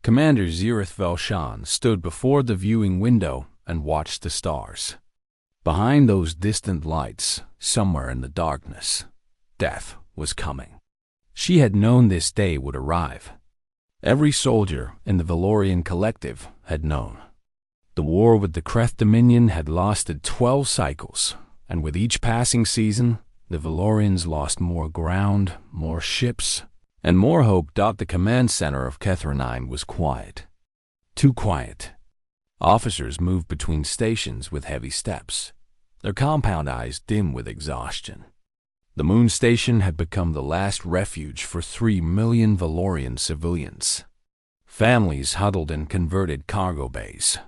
Commander Zirith Velshan stood before the viewing window and watched the stars. Behind those distant lights, somewhere in the darkness, death was coming. She had known this day would arrive. Every soldier in the Valorian collective had known. The war with the Kreth Dominion had lasted 12 cycles, and with each passing season, the Valorians lost more ground, more ships, and more hope. The command center of Kethranine was quiet. Too quiet. Officers moved between stations with heavy steps, their compound eyes dim with exhaustion. The moon station had become the last refuge for 3 million Valorian civilians. Families huddled in converted cargo bays.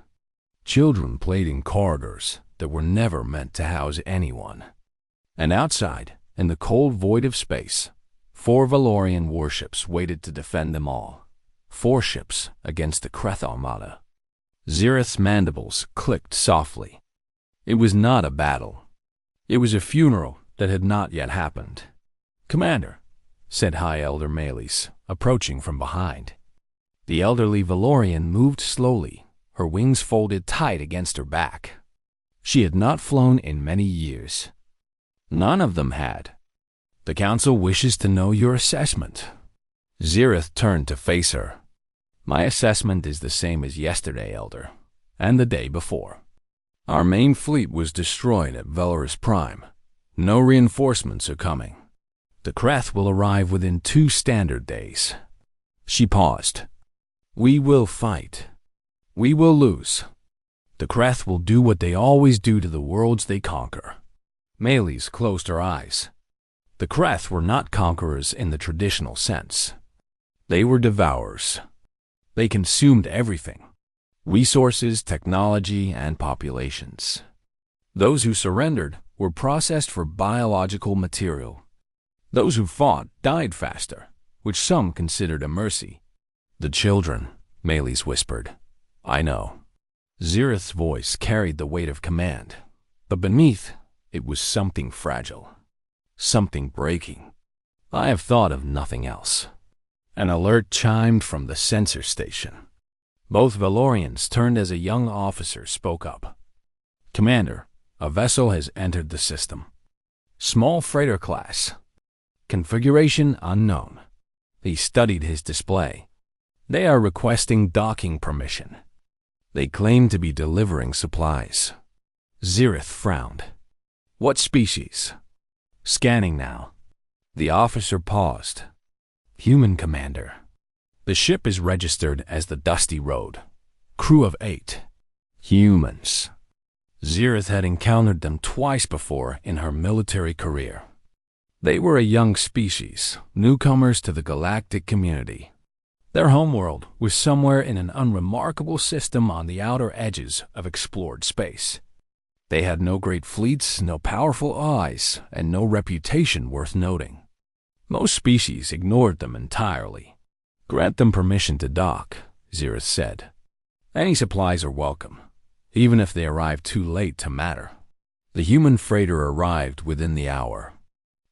Children played in corridors that were never meant to house anyone. And outside, in the cold void of space, 4 Valorian warships waited to defend them all. 4 ships against the Kreth Armada. Zirith's mandibles clicked softly. It was not a battle. It was a funeral that had not yet happened. "Commander," said High Elder Meles, approaching from behind. The elderly Valorian moved slowly, her wings folded tight against her back. She had not flown in many years. None of them had. "The Council wishes to know your assessment." Zirith turned to face her. "My assessment is the same as yesterday, Elder, and the day before. Our main fleet was destroyed at Velaris Prime. No reinforcements are coming. The Kreth will arrive within 2 standard days." She paused. "We will fight. We will lose. The Kreth will do what they always do to the worlds they conquer." Meles closed her eyes. The Kreth were not conquerors in the traditional sense. They were devourers. They consumed everything: resources, technology, and populations. Those who surrendered were processed for biological material. Those who fought died faster, which some considered a mercy. "The children," Meles whispered. "I know." Zirith's voice carried the weight of command, but beneath it was something fragile, something breaking. "I have thought of nothing else." An alert chimed from the sensor station. Both Valorians turned as a young officer spoke up. "Commander, a vessel has entered the system. Small freighter class. Configuration unknown." He studied his display. "They are requesting docking permission. They claim to be delivering supplies." Zirith frowned. "What species?" "Scanning now." The officer paused. "Human, Commander. The ship is registered as the Dusty Road. Crew of 8. Humans." Zirith had encountered them twice before in her military career. They were a young species, newcomers to the galactic community. Their homeworld was somewhere in an unremarkable system on the outer edges of explored space. They had no great fleets, no powerful allies, and no reputation worth noting. Most species ignored them entirely. "Grant them permission to dock," Zirith said. "Any supplies are welcome, even if they arrive too late to matter." The human freighter arrived within the hour.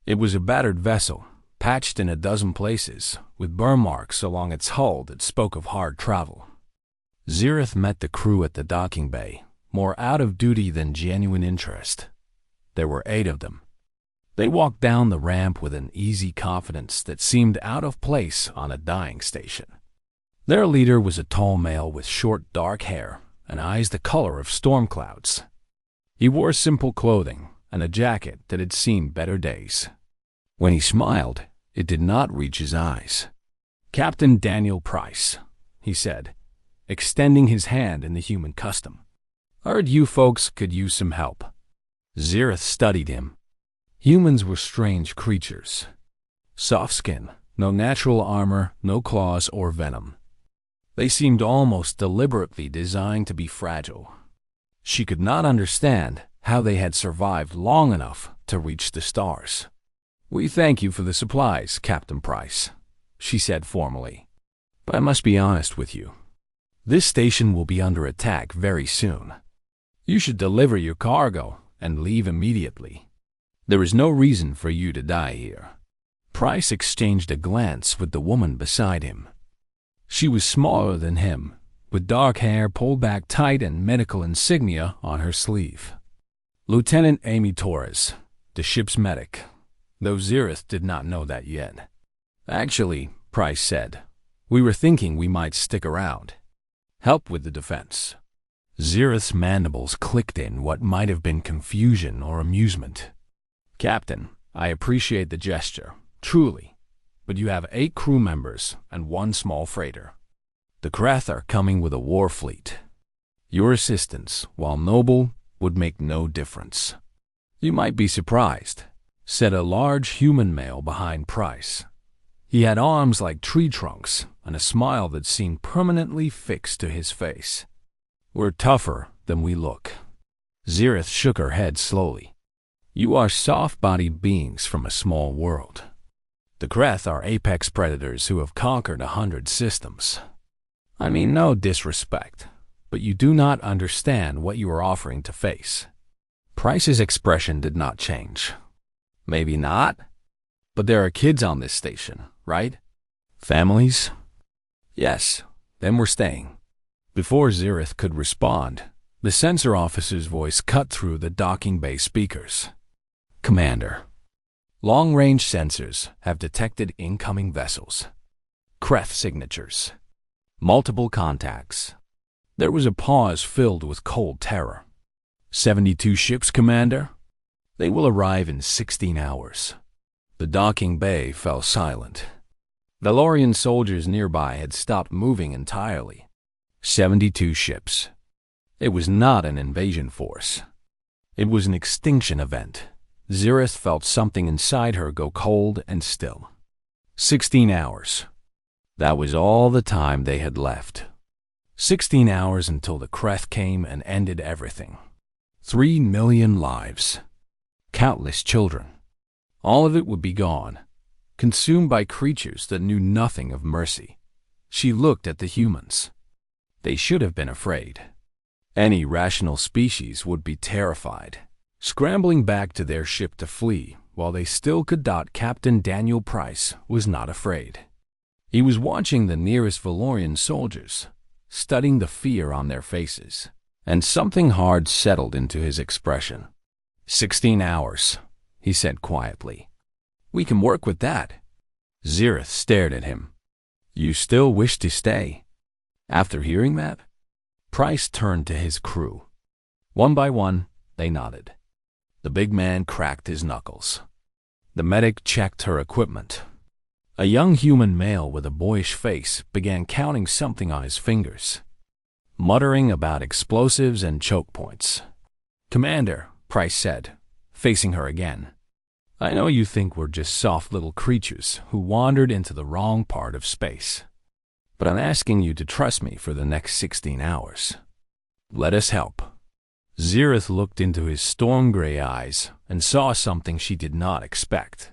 It was a battered vessel, patched in a dozen places, with burn marks along its hull that spoke of hard travel. Zirith met the crew at the docking bay, more out of duty than genuine interest. There were 8 of them. They walked down the ramp with an easy confidence that seemed out of place on a dying station. Their leader was a tall male with short, dark hair and eyes the color of storm clouds. He wore simple clothing and a jacket that had seen better days. When he smiled, it did not reach his eyes. "Captain Daniel Price," he said, extending his hand in the human custom. "Heard you folks could use some help." Zirith studied him. Humans were strange creatures. Soft skin, no natural armor, no claws or venom. They seemed almost deliberately designed to be fragile. She could not understand how they had survived long enough to reach the stars. "We thank you for the supplies, Captain Price," she said formally. "But I must be honest with you. This station will be under attack very soon. You should deliver your cargo and leave immediately. There is no reason for you to die here." Price exchanged a glance with the woman beside him. She was smaller than him, with dark hair pulled back tight and medical insignia on her sleeve. Lieutenant Amy Torres, the ship's medic, though Xerath did not know that yet. Actually, Price said, we were thinking we might stick around. Help with the defense. Xerath's mandibles clicked in what might have been confusion or amusement. Captain, I appreciate the gesture, truly, but you have 8 crew members and 1 small freighter. The Krath are coming with a war fleet. Your assistance, while noble, would make no difference. You might be surprised, said a large human male behind Price. He had arms like tree trunks and a smile that seemed permanently fixed to his face. We're tougher than we look. Xerath shook her head slowly. You are soft-bodied beings from a small world. The Krath are apex predators who have conquered 100 systems. I mean no disrespect, but you do not understand what you are offering to face. Price's expression did not change. Maybe not, but there are kids on this station, right? Families? Yes, then we're staying. Before Xerath could respond, the sensor officer's voice cut through the docking bay speakers. Commander, long-range sensors have detected incoming vessels. Krath signatures. Multiple contacts. There was a pause filled with cold terror. 72 ships, Commander? They will arrive in 16 hours. The docking bay fell silent. Valorian soldiers nearby had stopped moving entirely. 72 ships. It was not an invasion force. It was an extinction event. Xerath felt something inside her go cold and still. 16 hours. That was all the time they had left. 16 hours until the Krath came and ended everything. 3 million lives. Countless children. All of it would be gone, consumed by creatures that knew nothing of mercy. She looked at the humans. They should have been afraid. Any rational species would be terrified, scrambling back to their ship to flee while they still could. Captain Daniel Price was not afraid. He was watching the nearest Valorian soldiers, studying the fear on their faces, and something hard settled into his expression. 16 hours, he said quietly. We can work with that. Xerath stared at him. You still wish to stay? After hearing that? Price turned to his crew. One by one, they nodded. The big man cracked his knuckles. The medic checked her equipment. A young human male with a boyish face began counting something on his fingers, muttering about explosives and choke points. Commander, Price said, facing her again. I know you think we're just soft little creatures who wandered into the wrong part of space, but I'm asking you to trust me for the next 16 hours. Let us help. Xerath looked into his storm-gray eyes and saw something she did not expect.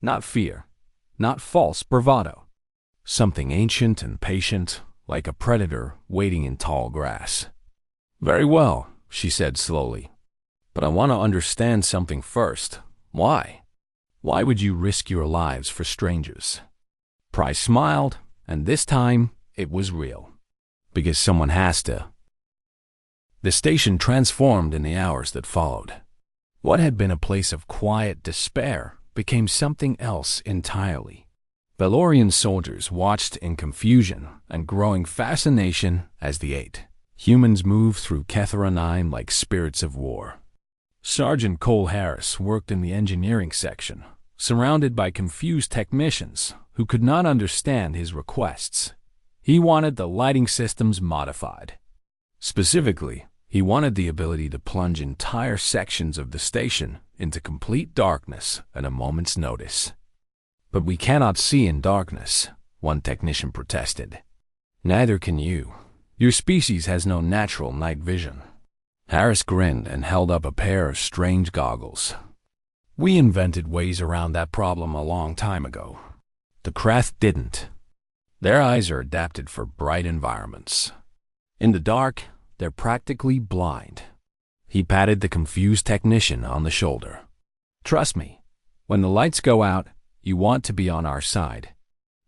Not fear, not false bravado. Something ancient and patient, like a predator waiting in tall grass. Very well, she said slowly. But I want to understand something first. Why? Why would you risk your lives for strangers? Price smiled, and this time it was real. Because someone has to. The station transformed in the hours that followed. What had been a place of quiet despair became something else entirely. Valorian soldiers watched in confusion and growing fascination as the 8 humans moved through Kethera 9 like spirits of war. Sergeant Cole Harris worked in the engineering section, surrounded by confused technicians who could not understand his requests. He wanted the lighting systems modified. Specifically, he wanted the ability to plunge entire sections of the station into complete darkness at a moment's notice. But we cannot see in darkness, one technician protested. Neither can you. Your species has no natural night vision. Harris grinned and held up a pair of strange goggles. We invented ways around that problem a long time ago. The Krath didn't. Their eyes are adapted for bright environments. In the dark, they're practically blind. He patted the confused technician on the shoulder. Trust me, when the lights go out, you want to be on our side.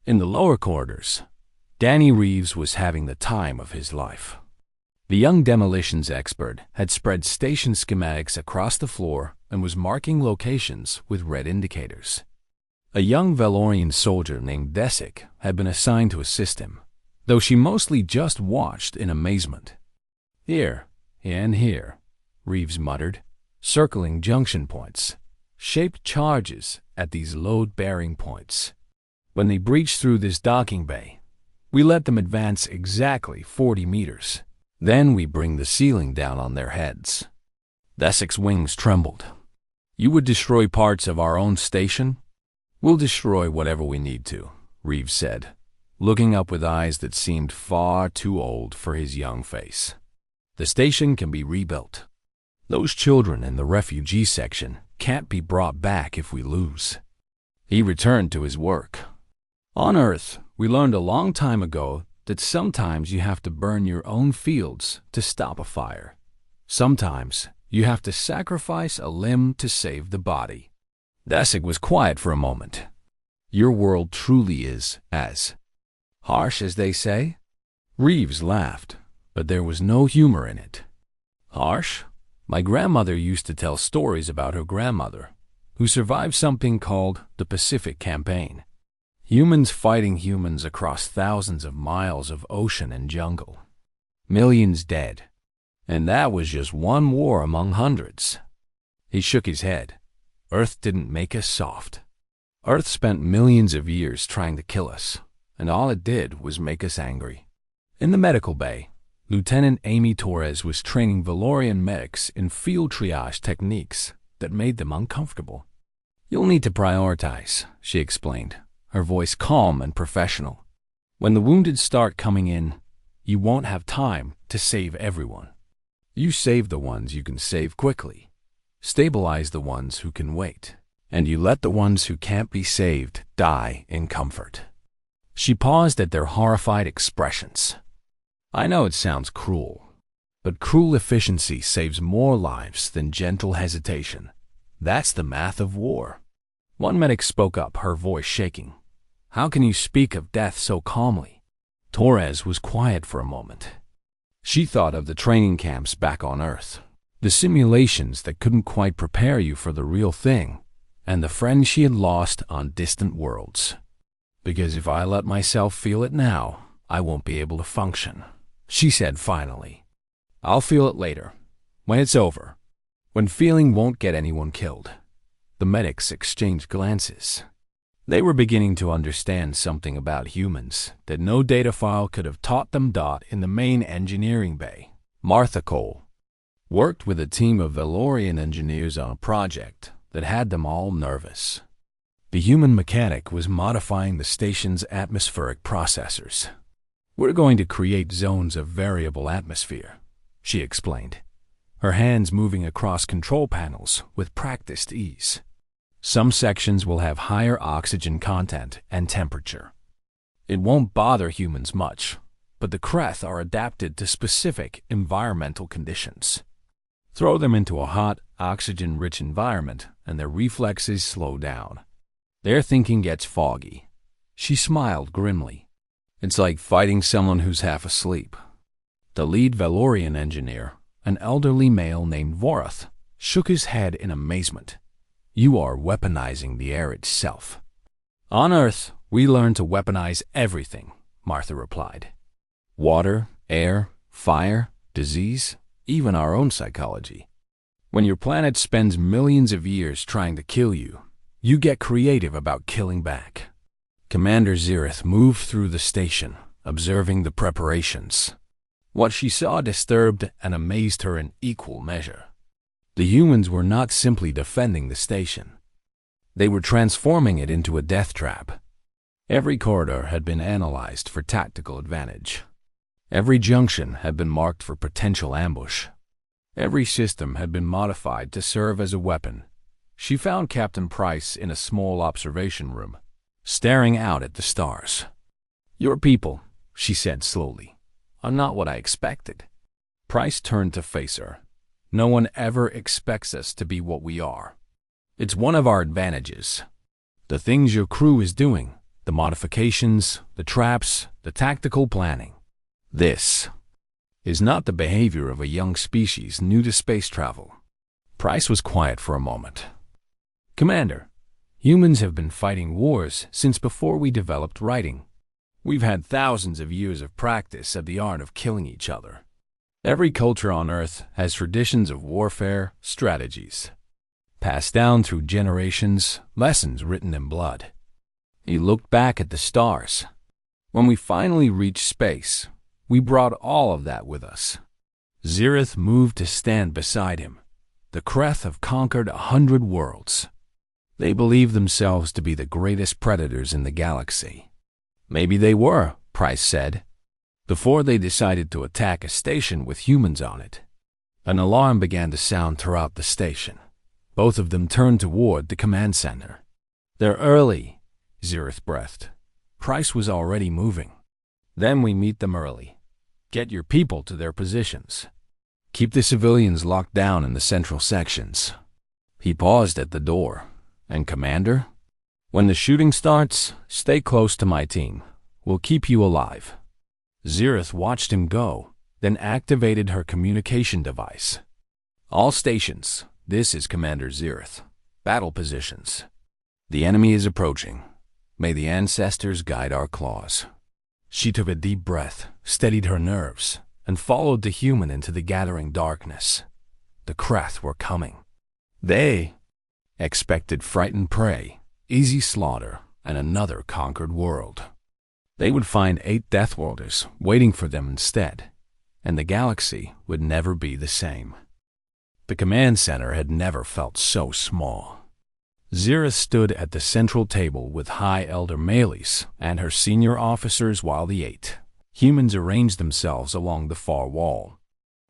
In the lower corridors, Danny Reeves was having the time of his life. The young demolitions expert had spread station schematics across the floor and was marking locations with red indicators. A young Valorian soldier named Desic had been assigned to assist him, though she mostly just watched in amazement. "Here, and here," Reeves muttered, circling junction points, shaped charges at these load-bearing points. "When they breach through this docking bay, we let them advance exactly 40 meters. Then we bring the ceiling down on their heads." Desic's wings trembled. "You would destroy parts of our own station?" "We'll destroy whatever we need to," Reeves said, looking up with eyes that seemed far too old for his young face. "The station can be rebuilt. Those children in the refugee section can't be brought back if we lose." He returned to his work. "On Earth, we learned a long time ago that sometimes you have to burn your own fields to stop a fire. Sometimes you have to sacrifice a limb to save the body." Desic was quiet for a moment. "Your world truly is as harsh as they say?" Reeves laughed, but there was no humor in it. "Harsh? My grandmother used to tell stories about her grandmother, who survived something called the Pacific Campaign. Humans fighting humans across thousands of miles of ocean and jungle. Millions dead. And that was just one war among hundreds." He shook his head. "Earth didn't make us soft. Earth spent millions of years trying to kill us, and all it did was make us angry." In the medical bay, Lieutenant Amy Torres was training Valorian medics in field triage techniques that made them uncomfortable. "You'll need to prioritize," she explained, her voice calm and professional. "When the wounded start coming in, you won't have time to save everyone. You save the ones you can save quickly, stabilize the ones who can wait, and you let the ones who can't be saved die in comfort." She paused at their horrified expressions. "I know it sounds cruel, but cruel efficiency saves more lives than gentle hesitation. That's the math of war." One medic spoke up, her voice shaking. "How can you speak of death so calmly?" Torres was quiet for a moment. She thought of the training camps back on Earth, the simulations that couldn't quite prepare you for the real thing, and the friends she had lost on distant worlds. "Because if I let myself feel it now, I won't be able to function," she said finally. "I'll feel it later, when it's over, when feeling won't get anyone killed." The medics exchanged glances. They were beginning to understand something about humans that no data file could have taught them. In the main engineering bay, Martha Cole worked with a team of Valorian engineers on a project that had them all nervous. The human mechanic was modifying the station's atmospheric processors. "We're going to create zones of variable atmosphere," she explained, her hands moving across control panels with practiced ease. "Some sections will have higher oxygen content and temperature. It won't bother humans much, but the Kreth are adapted to specific environmental conditions. Throw them into a hot, oxygen-rich environment, and their reflexes slow down. Their thinking gets foggy." She smiled grimly. "It's like fighting someone who's half asleep." The lead Valorian engineer, an elderly male named Vorath, shook his head in amazement. "You are weaponizing the air itself." "On Earth, we learn to weaponize everything," Martha replied. "Water, air, fire, disease, even our own psychology. When your planet spends millions of years trying to kill you, you get creative about killing back." Commander Zirith moved through the station, observing the preparations. What she saw disturbed and amazed her in equal measure. The humans were not simply defending the station. They were transforming it into a death trap. Every corridor had been analyzed for tactical advantage. Every junction had been marked for potential ambush. Every system had been modified to serve as a weapon. She found Captain Price in a small observation room, staring out at the stars. "Your people," she said slowly, "are not what I expected." Price turned to face her. "No one ever expects us to be what we are. It's one of our advantages. The things your crew is doing, The modifications, the traps, the tactical planning. This is not the behavior of a young species new to space travel. Price was quiet for a moment. Commander, humans have been fighting wars since before we developed writing. We've had thousands of years of practice at the art of killing each other. Every culture on Earth has traditions of warfare, strategies, passed down through generations, lessons written in blood. He looked back at the stars. When we finally reached space, we brought all of that with us. Zirith moved to stand beside him. The Kreth have conquered 100 worlds. They believe themselves to be the greatest predators in the galaxy. Maybe they were, Price said, before they decided to attack a station with humans on it. An alarm began to sound throughout the station. Both of them turned toward the command center. They're early, Zirith breathed. Price was already moving. Then we meet them early. Get your people to their positions. Keep the civilians locked down in the central sections. He paused at the door. And Commander, when the shooting starts, stay close to my team. We'll keep you alive. Zirith watched him go, then activated her communication device. All stations, this is Commander Zirith. Battle positions. The enemy is approaching. May the ancestors guide our claws. She took a deep breath, steadied her nerves, and followed the human into the gathering darkness. The Kreth were coming. They expected frightened prey, easy slaughter, and another conquered world. They would find 8 Deathworlders waiting for them instead, and the galaxy would never be the same. The command center had never felt so small. Zirith stood at the central table with High Elder Melis and her senior officers while the 8 humans arranged themselves along the far wall.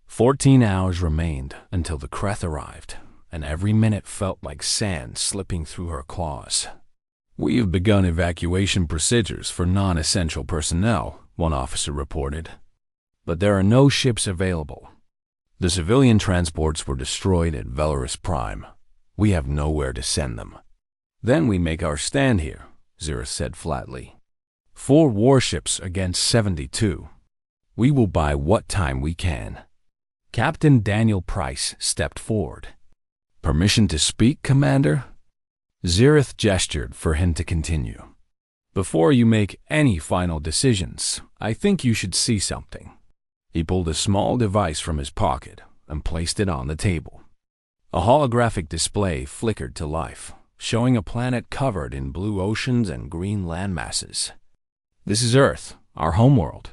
14 hours remained until the Kreth arrived, and every minute felt like sand slipping through her claws. We have begun evacuation procedures for non-essential personnel, one officer reported. But there are no ships available. The civilian transports were destroyed at Velaris Prime. We have nowhere to send them. Then we make our stand here, Zirith said flatly. 4 warships against 72. We will buy what time we can. Captain Daniel Price stepped forward. Permission to speak, Commander? Zirith gestured for him to continue. Before you make any final decisions, I think you should see something. He pulled a small device from his pocket and placed it on the table. A holographic display flickered to life, showing a planet covered in blue oceans and green landmasses. This is Earth, our homeworld.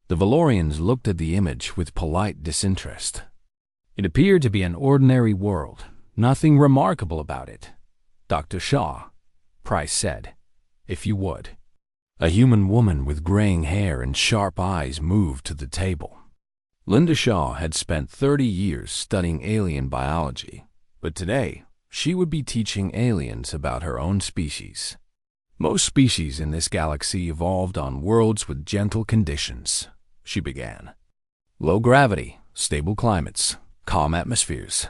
The Valorians looked at the image with polite disinterest. It appeared to be an ordinary world, nothing remarkable about it. Dr. Shaw, Price said, if you would. A human woman with graying hair and sharp eyes moved to the table. Linda Shaw had spent 30 years studying alien biology, but today she would be teaching aliens about her own species. Most species in this galaxy evolved on worlds with gentle conditions, she began. Low gravity, stable climates, calm atmospheres.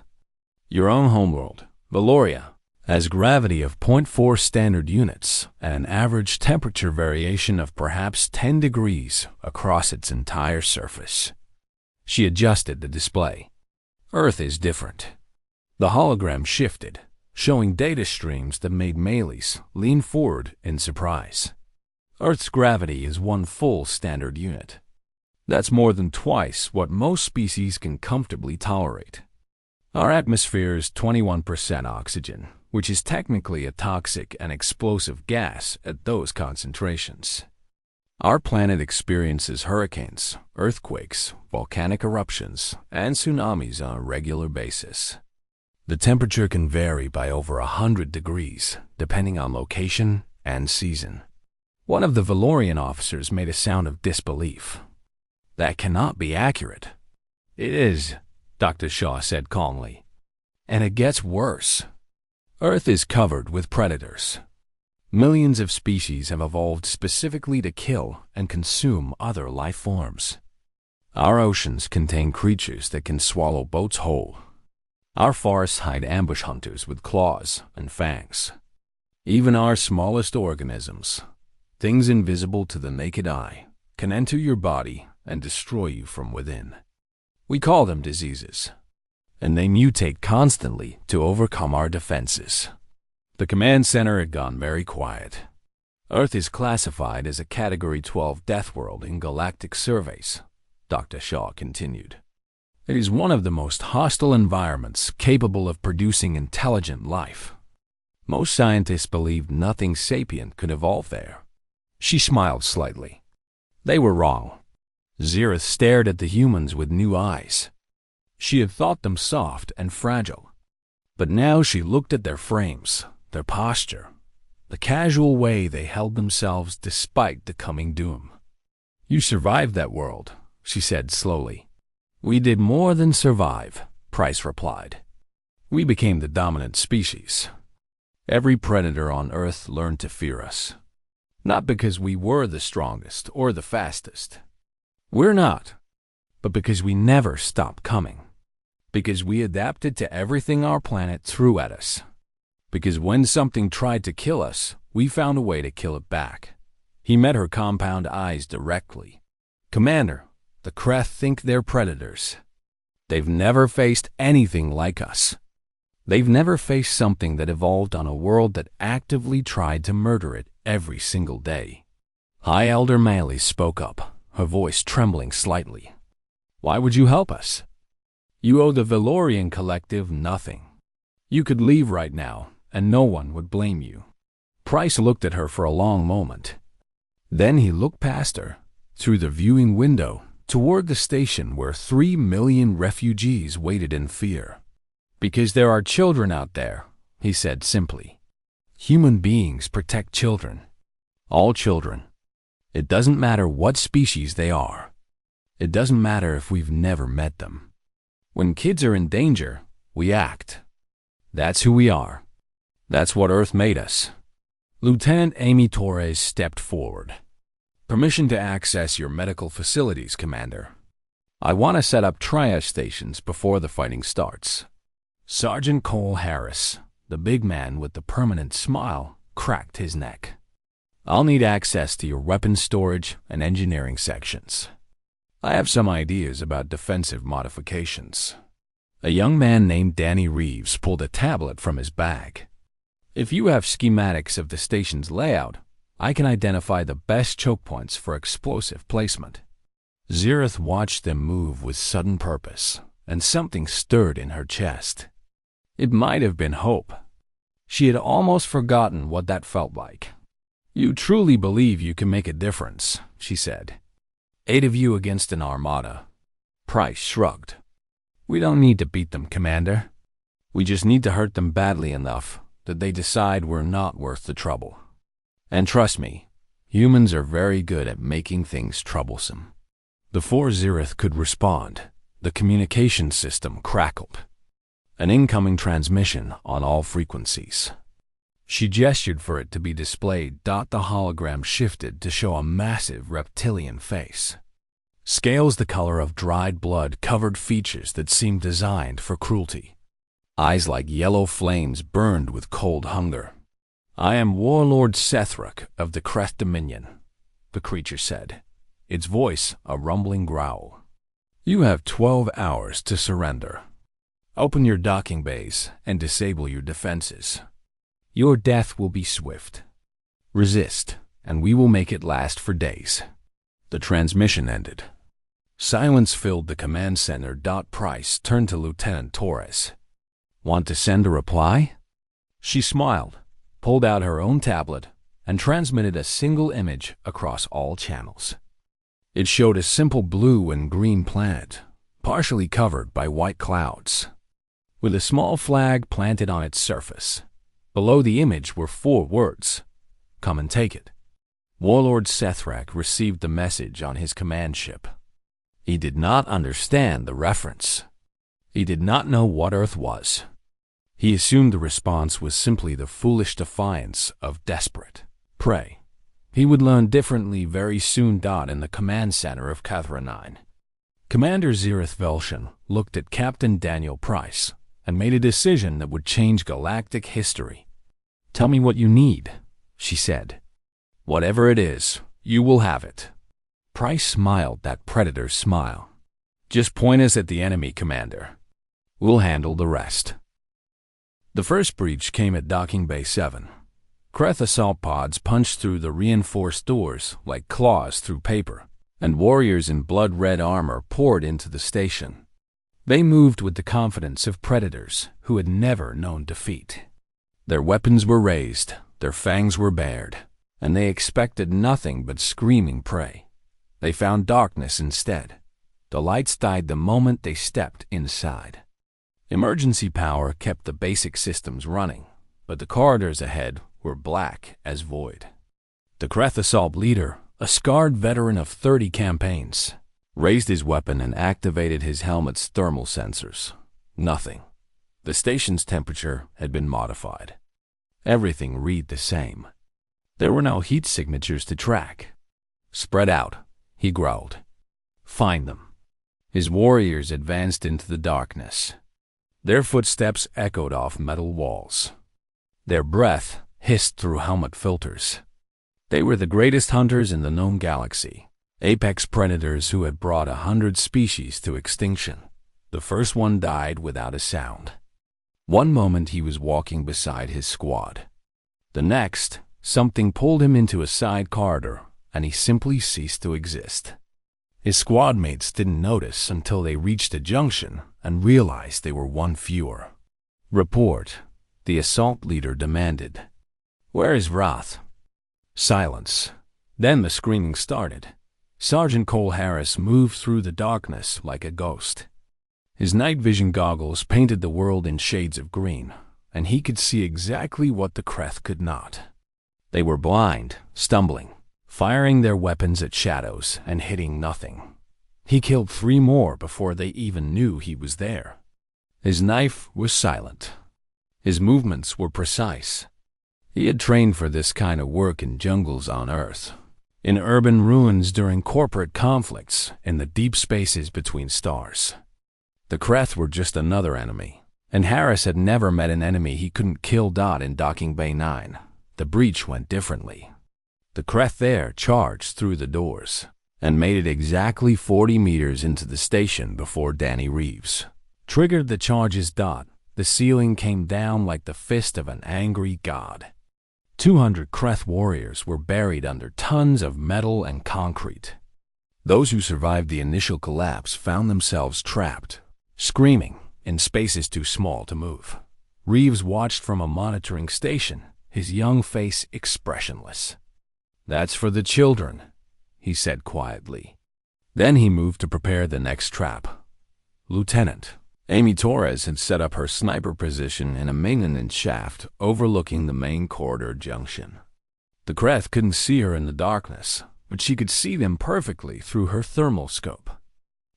Your own homeworld, Valoria, has gravity of 0.4 standard units and an average temperature variation of perhaps 10 degrees across its entire surface. She adjusted the display. Earth is different. The hologram shifted, showing data streams that made Melis lean forward in surprise. Earth's gravity is 1 full standard unit. That's more than twice what most species can comfortably tolerate. Our atmosphere is 21% oxygen, which is technically a toxic and explosive gas at those concentrations. Our planet experiences hurricanes, earthquakes, volcanic eruptions, and tsunamis on a regular basis. The temperature can vary by over 100 degrees, depending on location and season. One of the Valorian officers made a sound of disbelief. That cannot be accurate. It is, Dr. Shaw said calmly. And it gets worse. Earth is covered with predators. Millions of species have evolved specifically to kill and consume other life forms. Our oceans contain creatures that can swallow boats whole. Our forests hide ambush hunters with claws and fangs. Even our smallest organisms, Things invisible to the naked eye can enter your body and destroy you from within. We call them diseases, and they mutate constantly to overcome our defenses. The command center had gone very quiet. Earth is classified as a Category 12 death world in galactic surveys, Dr. Shaw continued. It is one of the most hostile environments capable of producing intelligent life. Most scientists believed nothing sapient could evolve there. She smiled slightly. They were wrong. Xerath stared at the humans with new eyes. She had thought them soft and fragile. But now she looked at their frames, their posture, the casual way they held themselves despite the coming doom. You survived that world, she said slowly. We did more than survive, Price replied. We became the dominant species. Every predator on Earth learned to fear us. Not because we were the strongest or the fastest. We're not. But because we never stopped coming. Because we adapted to everything our planet threw at us. Because when something tried to kill us, we found a way to kill it back. He met her compound eyes directly. Commander, the Kreth think they're predators. They've never faced anything like us. They've never faced something that evolved on a world that actively tried to murder it every single day. High Elder Maley spoke up, her voice trembling slightly. Why would you help us? You owe the Valorian Collective nothing. You could leave right now, and no one would blame you. Price looked at her for a long moment. Then he looked past her, through the viewing window, toward the station where 3 million refugees waited in fear. Because there are children out there, he said simply. Human beings protect children. All children. It doesn't matter what species they are. It doesn't matter if we've never met them. When kids are in danger, we act. That's who we are. That's what Earth made us. Lieutenant Amy Torres stepped forward. Permission to access your medical facilities, Commander. I want to set up triage stations before the fighting starts. Sergeant Cole Harris, the big man with the permanent smile, cracked his neck. I'll need access to your weapons storage and engineering sections. I have some ideas about defensive modifications. A young man named Danny Reeves pulled a tablet from his bag. If you have schematics of the station's layout, I can identify the best choke points for explosive placement. Xerath watched them move with sudden purpose, and something stirred in her chest. It might have been hope. She had almost forgotten what that felt like. You truly believe you can make a difference, she said. 8 of you against an armada. Price shrugged. We don't need to beat them, Commander. We just need to hurt them badly enough that they decide we're not worth the trouble. And trust me, humans are very good at making things troublesome. Before Xerath could respond, the communication system crackled. An incoming transmission on all frequencies. She gestured for it to be displayed. The hologram shifted to show a massive reptilian face. Scales the color of dried blood covered features that seemed designed for cruelty. Eyes like yellow flames burned with cold hunger. I am Warlord Sethrak of the Kreth Dominion, the creature said, its voice a rumbling growl. You have 12 hours to surrender. Open your docking bays and disable your defenses. Your death will be swift. Resist, and we will make it last for days. The transmission ended. Silence filled the command center. Price turned to Lieutenant Torres. Want to send a reply? She smiled, pulled out her own tablet, and transmitted a single image across all channels. It showed a simple blue and green planet, partially covered by white clouds, with a small flag planted on its surface. Below the image were 4 words. Come and take it. Warlord Sethrak received the message on his command ship. He did not understand the reference. He did not know what Earth was. He assumed the response was simply the foolish defiance of desperate prey. He would learn differently very soon. In the command center of Cathra 9. Commander Xerath Velshan looked at Captain Daniel Price and made a decision that would change galactic history. Tell me what you need, she said. Whatever it is, you will have it. Price smiled that predator's smile. Just point us at the enemy, Commander. We'll handle the rest. The first breach came at Docking Bay 7. Kreth assault pods punched through the reinforced doors like claws through paper, and warriors in blood-red armor poured into the station. They moved with the confidence of predators who had never known defeat. Their weapons were raised, their fangs were bared, and they expected nothing but screaming prey. They found darkness instead. The lights died the moment they stepped inside. Emergency power kept the basic systems running, but the corridors ahead were black as void. The Kreth assault leader, a scarred veteran of 30 campaigns, raised his weapon and activated his helmet's thermal sensors. Nothing. The station's temperature had been modified. Everything read the same. There were no heat signatures to track. Spread out, he growled. Find them. His warriors advanced into the darkness. Their footsteps echoed off metal walls. Their breath hissed through helmet filters. They were the greatest hunters in the known galaxy, apex predators who had brought 100 species to extinction. The first one died without a sound. One moment he was walking beside his squad. The next, something pulled him into a side corridor, and he simply ceased to exist. His squad mates didn't notice until they reached a junction and realized they were one fewer. Report, the assault leader demanded. Where is Roth? Silence. Then the screaming started. Sergeant Cole Harris moved through the darkness like a ghost. His night vision goggles painted the world in shades of green, and he could see exactly what the Kreth could not. They were blind, stumbling, firing their weapons at shadows and hitting nothing. He killed 3 more before they even knew he was there. His knife was silent. His movements were precise. He had trained for this kind of work in jungles on Earth, in urban ruins during corporate conflicts, in the deep spaces between stars. The Kreth were just another enemy, and Harris had never met an enemy he couldn't kill. In Docking Bay 9, the breach went differently. The Kreth there charged through the doors and made it exactly 40 meters into the station before Danny Reeves triggered the charges. The ceiling came down like the fist of an angry god. 200 Kreth warriors were buried under tons of metal and concrete. Those who survived the initial collapse found themselves trapped, screaming, in spaces too small to move. Reeves watched from a monitoring station, his young face expressionless. That's for the children, he said quietly. Then he moved to prepare the next trap. Lieutenant Amy Torres had set up her sniper position in a maintenance shaft overlooking the main corridor junction. The Kreth couldn't see her in the darkness, but she could see them perfectly through her thermal scope.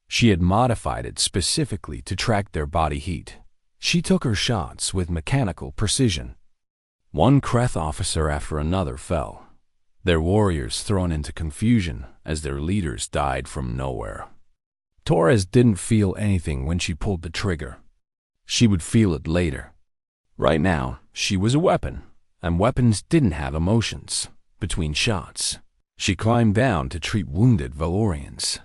She had modified it specifically to track their body heat. She took her shots with mechanical precision. One Kreth officer after another fell, their warriors thrown into confusion as their leaders died from nowhere. Torres didn't feel anything when she pulled the trigger. She would feel it later. Right now, she was a weapon, and weapons didn't have emotions. Between shots, she climbed down to treat wounded Valorians.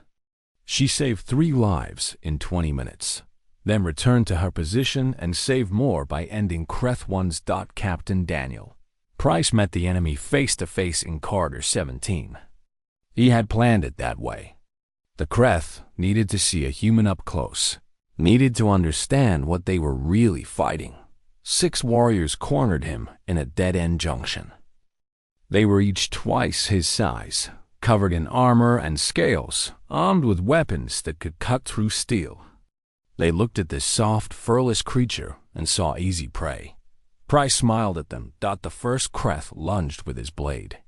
She saved 3 lives in 20 minutes, then returned to her position and saved more by ending Kreth 1's. Captain Daniel Price met the enemy face to face in Corridor 17. He had planned it that way. The Kreth needed to see a human up close, needed to understand what they were really fighting. 6 warriors cornered him in a dead-end junction. They were each twice his size, covered in armor and scales, armed with weapons that could cut through steel. They looked at this soft, furless creature and saw easy prey. Price smiled at them. The first Kreth lunged with his blade.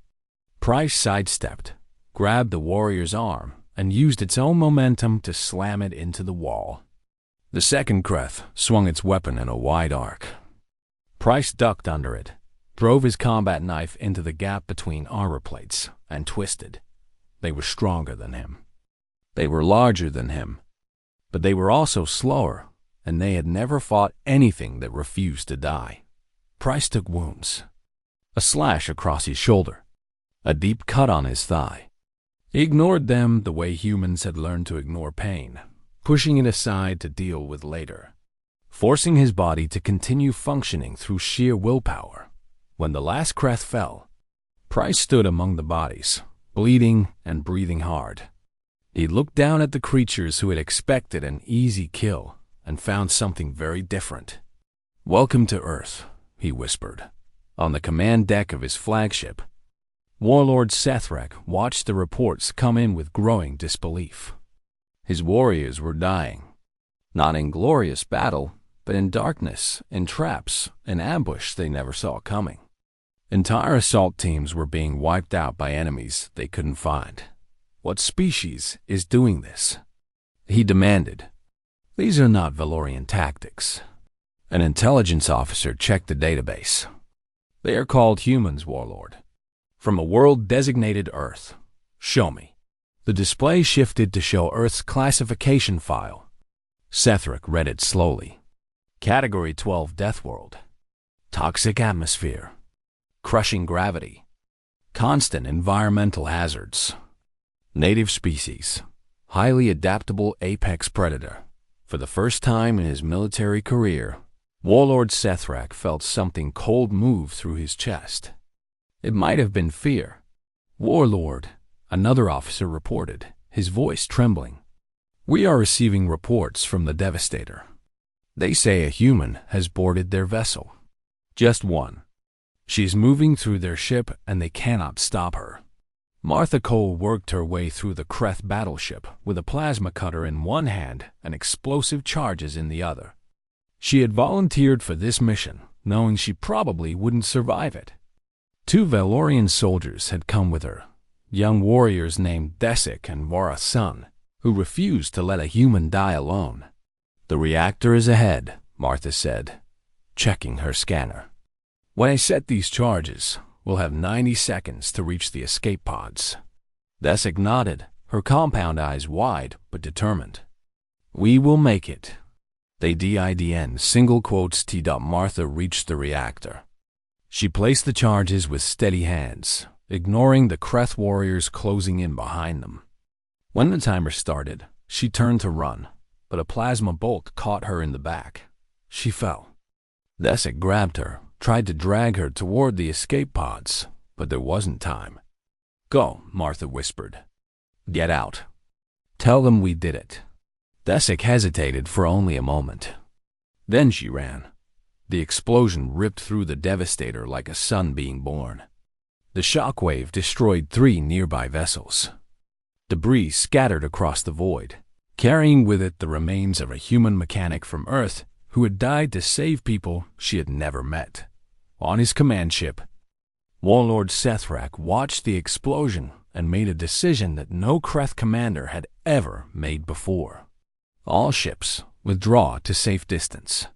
Price sidestepped, grabbed the warrior's arm, and used its own momentum to slam it into the wall. The second Kreth swung its weapon in a wide arc. Price ducked under it, drove his combat knife into the gap between armor plates, and twisted. They were stronger than him. They were larger than him. But they were also slower, and they had never fought anything that refused to die. Price took wounds. A slash across his shoulder. a deep cut on his thigh. He ignored them the way humans had learned to ignore pain, pushing it aside to deal with later, forcing his body to continue functioning through sheer willpower. When the last crest fell, Price stood among the bodies, bleeding and breathing hard. He looked down at the creatures who had expected an easy kill and found something very different. "Welcome to Earth," he whispered, on the command deck of his flagship. Warlord Sethrak watched the reports come in with growing disbelief. His warriors were dying, not in glorious battle, but in darkness, in traps, in ambush they never saw coming. Entire assault teams were being wiped out by enemies they couldn't find. "What species is doing this?" he demanded. "These are not Valorian tactics." An intelligence officer checked the database. "They are called humans, Warlord. From a world designated Earth. Show me." The display shifted to show Earth's classification file. Sethrak read it slowly. Category 12 Death World. Toxic atmosphere. Crushing gravity. Constant environmental hazards. Native species. Highly adaptable apex predator. For the first time in his military career, Warlord Sethrak felt something cold move through his chest. It might have been fear. "Warlord," another officer reported, his voice trembling. "We are receiving reports from the Devastator. They say a human has boarded their vessel. Just one. She's moving through their ship and they cannot stop her." Martha Cole worked her way through the Kreth battleship with a plasma cutter in one hand and explosive charges in the other. She had volunteered for this mission, knowing she probably wouldn't survive it. 2 Valorian soldiers had come with her, young warriors named Desik and Vara's son, who refused to let a human die alone. "The reactor is ahead," Martha said, checking her scanner. "When I set these charges, we'll have 90 seconds to reach the escape pods." Desik nodded, her compound eyes wide but determined. "We will make it." They DIDN single quotes T. Martha reached the reactor. She placed the charges with steady hands, ignoring the Kreth warriors closing in behind them. When the timer started, she turned to run, but a plasma bolt caught her in the back. She fell. Desik grabbed her, tried to drag her toward the escape pods, but there wasn't time. "Go," Martha whispered. "Get out. Tell them we did it." Desik hesitated for only a moment. Then she ran. The explosion ripped through the Devastator like a sun being born. The shockwave destroyed 3 nearby vessels. Debris scattered across the void, carrying with it the remains of a human mechanic from Earth who had died to save people she had never met. On his command ship, Warlord Sethrak watched the explosion and made a decision that no Kreth commander had ever made before. All ships withdraw to safe distance.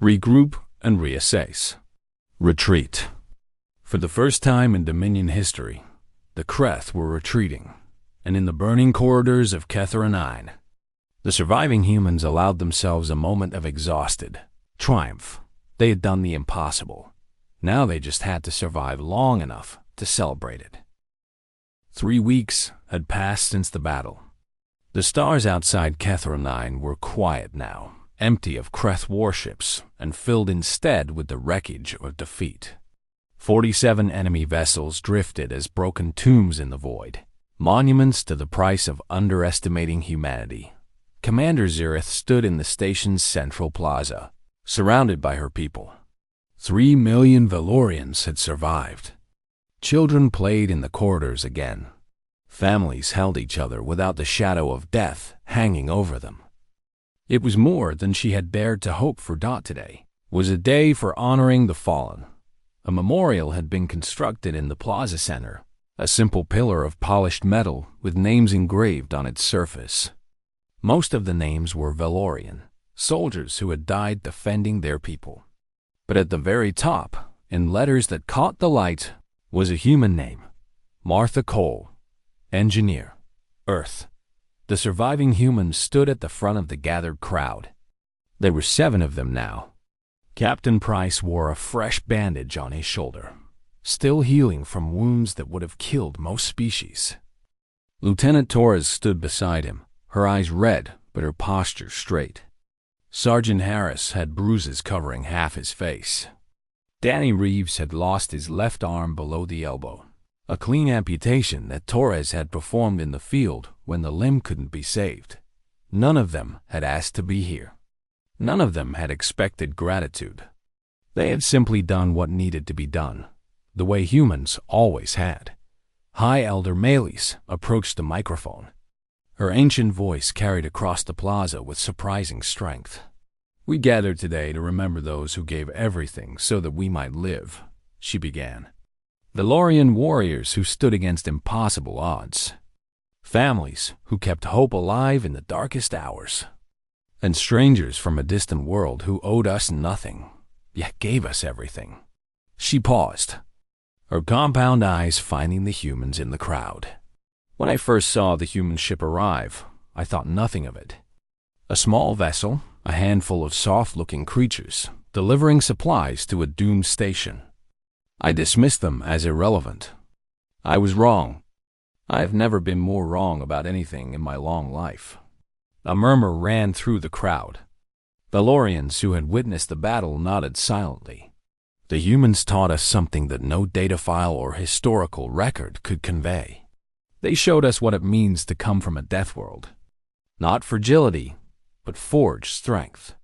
Regroup and reassess. Retreat. For the first time in Dominion history, the Kreth were retreating, and in the burning corridors of Kethera 9, the surviving humans allowed themselves a moment of exhausted triumph. They had done the impossible. Now they just had to survive long enough to celebrate it. 3 weeks had passed since the battle. The stars outside Kethera 9 were quiet now, empty of Kreth warships, and filled instead with the wreckage of defeat. 47 enemy vessels drifted as broken tombs in the void, monuments to the price of underestimating humanity. Commander Zirith stood in the station's central plaza, surrounded by her people. 3 million Valorians had survived. Children played in the corridors again. Families held each other without the shadow of death hanging over them. It was more than she had dared to hope for. Today was a day for honoring the fallen. A memorial had been constructed in the plaza center, a simple pillar of polished metal with names engraved on its surface. Most of the names were Valorian, soldiers who had died defending their people. But at the very top, in letters that caught the light, was a human name: Martha Cole, engineer, Earth. The surviving humans stood at the front of the gathered crowd. There were 7 of them now. Captain Price wore a fresh bandage on his shoulder. still healing from wounds that would have killed most species. Lieutenant Torres stood beside him, her eyes red but her posture straight. Sergeant Harris had bruises covering half his face. Danny Reeves had lost his left arm below the elbow, a clean amputation that Torres had performed in the field when the limb couldn't be saved. None of them had asked to be here. None of them had expected gratitude. They had simply done what needed to be done, the way humans always had. High Elder Melis approached the microphone. Her ancient voice carried across the plaza with surprising strength. "We gathered today to remember those who gave everything so that we might live," she began. Valorian warriors who stood against impossible odds. Families who kept hope alive in the darkest hours. And strangers from a distant world who owed us nothing, yet gave us everything. She paused, her compound eyes finding the humans in the crowd. When I first saw the human ship arrive, I thought nothing of it. A small vessel, a handful of soft-looking creatures, delivering supplies to a doomed station. I dismissed them as irrelevant. I was wrong. I have never been more wrong about anything in my long life. A murmur ran through the crowd. Valorians who had witnessed the battle nodded silently. The humans taught us something that no data file or historical record could convey. They showed us what it means to come from a death world. Not fragility, but forged strength.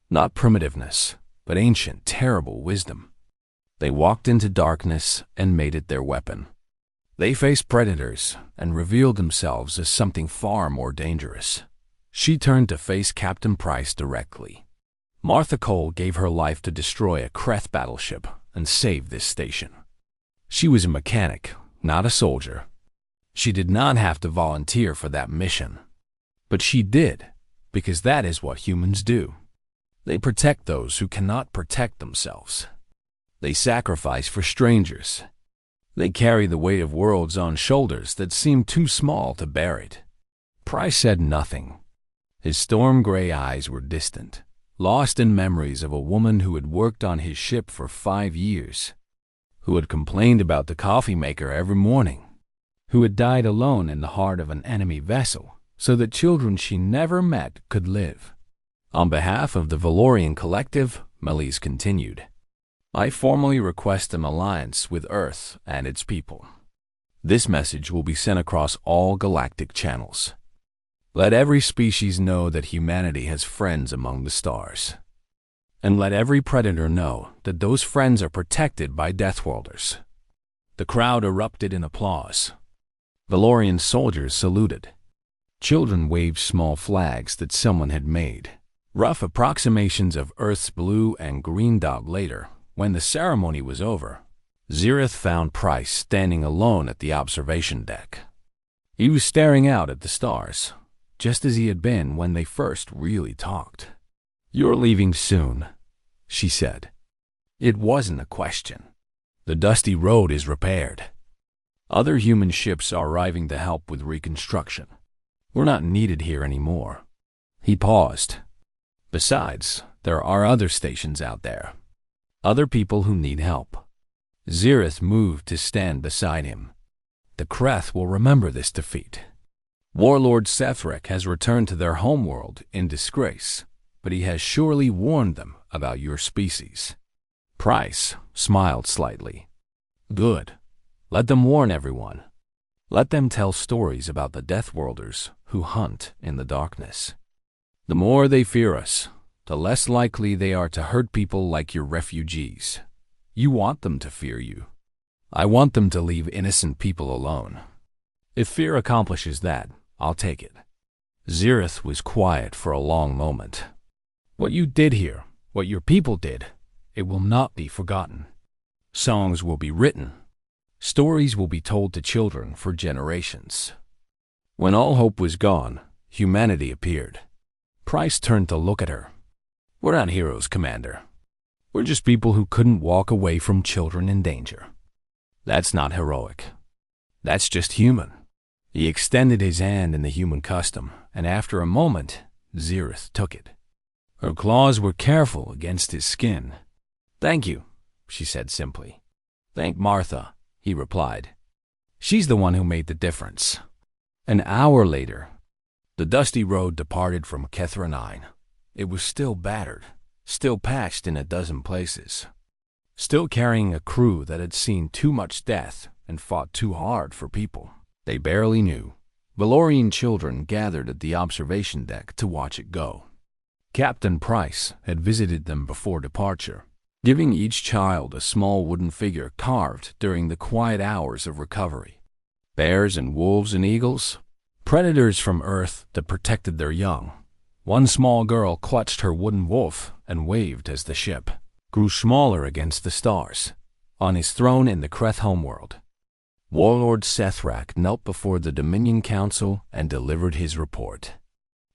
Not primitiveness, but ancient, terrible wisdom. They walked into darkness and made it their weapon. They faced predators and revealed themselves as something far more dangerous. She turned to face Captain Price directly. Martha Cole gave her life to destroy a Kreth battleship and save this station. She was a mechanic, not a soldier. She did not have to volunteer for that mission. But she did, because that is what humans do. They protect those who cannot protect themselves. They sacrifice for strangers. They carry the weight of worlds on shoulders that seem too small to bear it. Price said nothing. His storm-gray eyes were distant, lost in memories of a woman who had worked on his ship for 5 years, who had complained about the coffee maker every morning, who had died alone in the heart of an enemy vessel so that children she never met could live. On behalf of the Valorian Collective, Melis continued, "I formally request an alliance with Earth and its people. This message will be sent across all galactic channels. Let every species know that humanity has friends among the stars. And let every predator know that those friends are protected by Deathworlders." The crowd erupted in applause. Valorian soldiers saluted. Children waved small flags that someone had made. Rough approximations of Earth's blue and green dot later, when the ceremony was over, Zirith found Price standing alone at the observation deck. He was staring out at the stars, just as he had been when they first really talked. "You're leaving soon," she said. It wasn't a question. "The dusty road is repaired. Other human ships are arriving to help with reconstruction. We're not needed here anymore." He paused. "Besides, there are other stations out there. Other people who need help." Zirith moved to stand beside him. "The Kreth will remember this defeat. Warlord Sethrek has returned to their homeworld in disgrace, but he has surely warned them about your species." Price smiled slightly. "Good. Let them warn everyone. Let them tell stories about the Deathworlders who hunt in the darkness. The more they fear us, the less likely they are to hurt people like your refugees. You want them to fear you. I want them to leave innocent people alone. If fear accomplishes that, I'll take it." Zirith was quiet for a long moment. "What you did here, what your people did, it will not be forgotten. Songs will be written. Stories will be told to children for generations." When all hope was gone, humanity appeared. Price turned to look at her. "We're not heroes, Commander. We're just people who couldn't walk away from children in danger. That's not heroic. That's just human." He extended his hand in the human custom, and after a moment, Zirith took it. Her claws were careful against his skin. "Thank you," she said simply. "Thank Martha," he replied. "She's the one who made the difference." An hour later, the dusty road departed from Kethra 9. It was still battered, still patched in a dozen places, still carrying a crew that had seen too much death and fought too hard for people they barely knew. Valorian children gathered at the observation deck to watch it go. Captain Price had visited them before departure, giving each child a small wooden figure carved during the quiet hours of recovery. Bears and wolves and eagles, predators from Earth that protected their young. One small girl clutched her wooden wolf and waved as the ship grew smaller against the stars. On his throne in the Kreth homeworld, Warlord Sethrak knelt before the Dominion Council and delivered his report.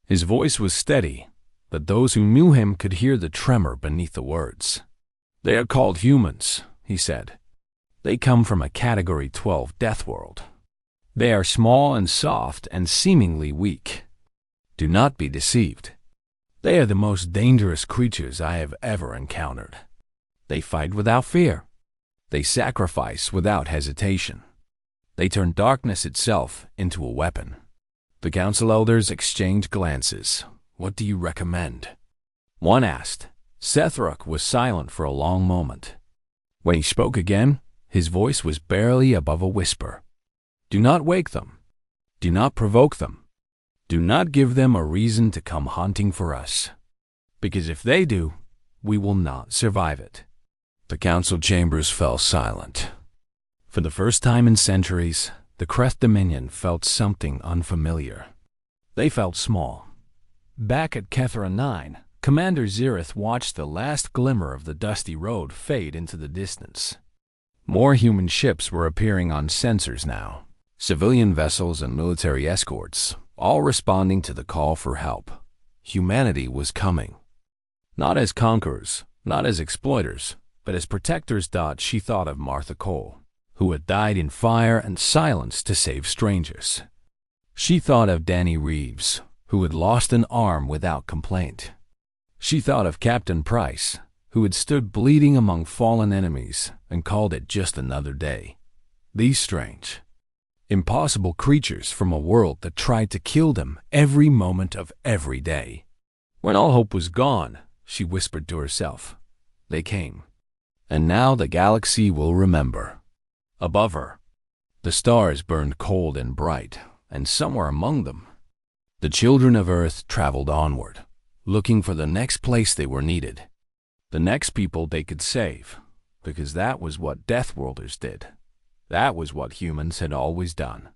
His voice was steady, but those who knew him could hear the tremor beneath the words. "They are called humans," he said. "They come from a Category 12 death world. They are small and soft and seemingly weak. Do not be deceived. They are the most dangerous creatures I have ever encountered. They fight without fear. They sacrifice without hesitation. They turn darkness itself into a weapon." The council elders exchanged glances. "What do you recommend?" One asked. Sethrak was silent for a long moment. When he spoke again, his voice was barely above a whisper. "Do not wake them. Do not provoke them. Do not give them a reason to come hunting for us. Because if they do, we will not survive it." The council chambers fell silent. For the first time in centuries, the Kreth Dominion felt something unfamiliar. They felt small. Back at Kethra 9, Commander Zirith watched the last glimmer of the dusty road fade into the distance. More human ships were appearing on sensors now. Civilian vessels and military escorts, all responding to the call for help. Humanity was coming. Not as conquerors, not as exploiters, but as protectors. She thought of Martha Cole, who had died in fire and silence to save strangers. She thought of Danny Reeves, who had lost an arm without complaint. She thought of Captain Price, who had stood bleeding among fallen enemies and called it just another day. These strange, impossible creatures from a world that tried to kill them every moment of every day. When all hope was gone, she whispered to herself, they came. And now the galaxy will remember. Above her, the stars burned cold and bright, and somewhere among them, the children of Earth traveled onward, looking for the next place they were needed, the next people they could save, because that was what Deathworlders did. That was what humans had always done.